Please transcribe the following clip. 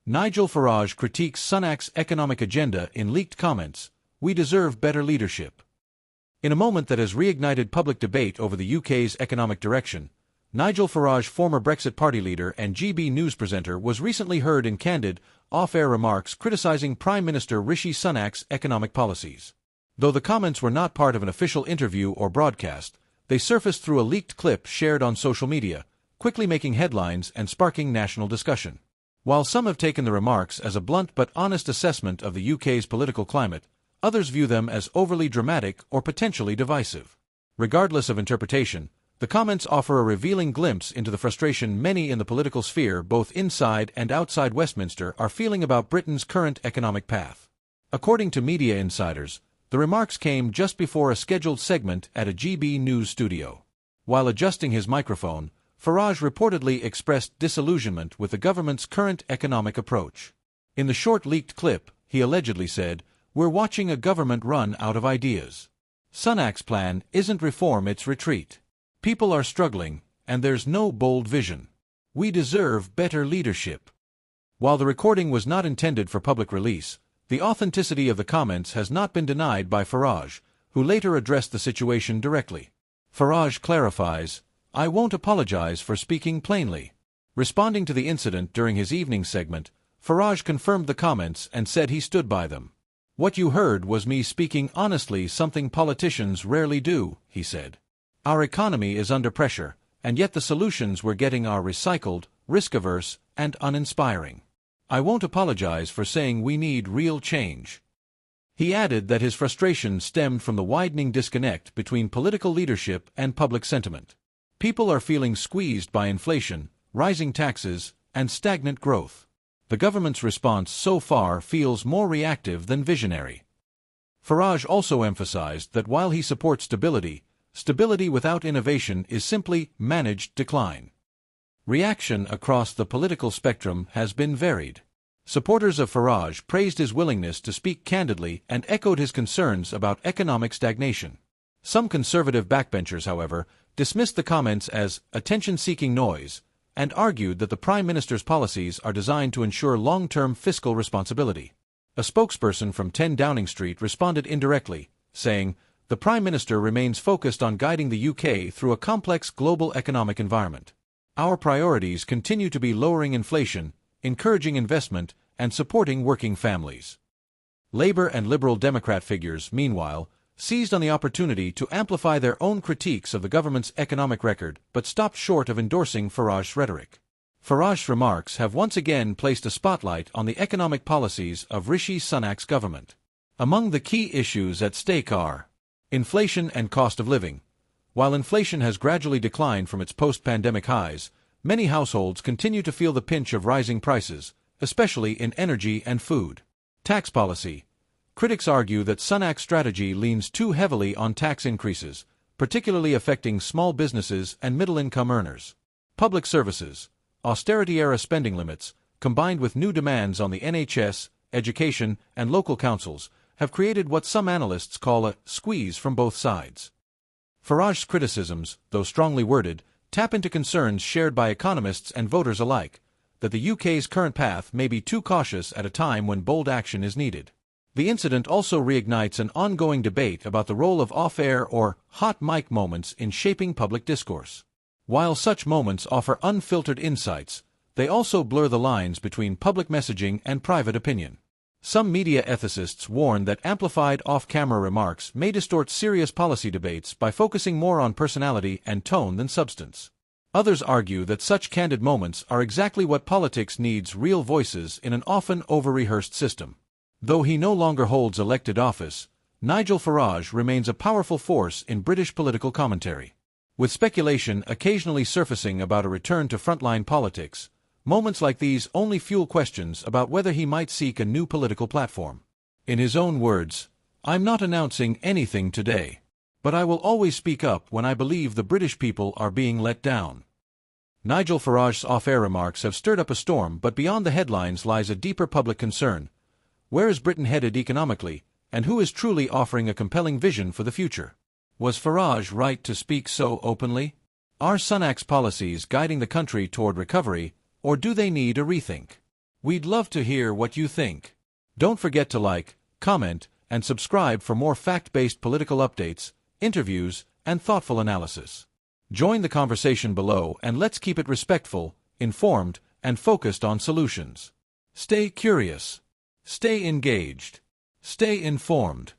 Nigel Farage critiques Sunak's economic agenda in leaked comments. We deserve better leadership. In a moment that has reignited public debate over the UK's economic direction, Nigel Farage, former Brexit Party leader and GB News presenter, was recently heard in candid, off-air remarks criticising Prime Minister Rishi Sunak's economic policies. Though the comments were not part of an official interview or broadcast, they surfaced through a leaked clip shared on social media, quickly making headlines and sparking national discussion. While some have taken the remarks as a blunt but honest assessment of the UK's political climate, others view them as overly dramatic or potentially divisive. Regardless of interpretation, the comments offer a revealing glimpse into the frustration many in the political sphere, both inside and outside Westminster, are feeling about Britain's current economic path. According to media insiders, the remarks came just before a scheduled segment at a GB News studio. While adjusting his microphone, Farage reportedly expressed disillusionment with the government's current economic approach. In the short leaked clip, he allegedly said, "We're watching a government run out of ideas. Sunak's plan isn't reform, it's retreat. People are struggling, and there's no bold vision. We deserve better leadership." While the recording was not intended for public release, the authenticity of the comments has not been denied by Farage, who later addressed the situation directly. Farage clarifies, "I won't apologize for speaking plainly." Responding to the incident during his evening segment, Farage confirmed the comments and said he stood by them. "What you heard was me speaking honestly, something politicians rarely do," he said. "Our economy is under pressure, and yet the solutions we're getting are recycled, risk-averse, and uninspiring. I won't apologize for saying we need real change." He added that his frustration stemmed from the widening disconnect between political leadership and public sentiment. People are feeling squeezed by inflation, rising taxes, and stagnant growth. The government's response so far feels more reactive than visionary. Farage also emphasized that while he supports stability, stability without innovation is simply managed decline. Reaction across the political spectrum has been varied. Supporters of Farage praised his willingness to speak candidly and echoed his concerns about economic stagnation. Some conservative backbenchers, however, dismissed the comments as attention-seeking noise and argued that the Prime Minister's policies are designed to ensure long-term fiscal responsibility. A spokesperson from 10 Downing Street responded indirectly, saying, "The Prime Minister remains focused on guiding the UK through a complex global economic environment. Our priorities continue to be lowering inflation, encouraging investment, and supporting working families." Labour and Liberal Democrat figures, meanwhile, seized on the opportunity to amplify their own critiques of the government's economic record, but stopped short of endorsing Farage's rhetoric. Farage's remarks have once again placed a spotlight on the economic policies of Rishi Sunak's government. Among the key issues at stake are inflation and cost of living. While inflation has gradually declined from its post-pandemic highs, many households continue to feel the pinch of rising prices, especially in energy and food. Tax policy. Critics argue that Sunak's strategy leans too heavily on tax increases, particularly affecting small businesses and middle-income earners. Public services. Austerity-era spending limits, combined with new demands on the NHS, education, and local councils, have created what some analysts call a squeeze from both sides. Farage's criticisms, though strongly worded, tap into concerns shared by economists and voters alike, that the UK's current path may be too cautious at a time when bold action is needed. The incident also reignites an ongoing debate about the role of off-air or hot mic moments in shaping public discourse. While such moments offer unfiltered insights, they also blur the lines between public messaging and private opinion. Some media ethicists warn that amplified off-camera remarks may distort serious policy debates by focusing more on personality and tone than substance. Others argue that such candid moments are exactly what politics needs: real voices in an often over-rehearsed system. Though he no longer holds elected office, Nigel Farage remains a powerful force in British political commentary. With speculation occasionally surfacing about a return to frontline politics, moments like these only fuel questions about whether he might seek a new political platform. In his own words, "I'm not announcing anything today, but I will always speak up when I believe the British people are being let down." Nigel Farage's off-air remarks have stirred up a storm, but beyond the headlines lies a deeper public concern. Where is Britain headed economically, and who is truly offering a compelling vision for the future? Was Farage right to speak so openly? Are Sunak's policies guiding the country toward recovery, or do they need a rethink? We'd love to hear what you think. Don't forget to like, comment, and subscribe for more fact-based political updates, interviews, and thoughtful analysis. Join the conversation below and let's keep it respectful, informed, and focused on solutions. Stay curious. Stay engaged. Stay informed.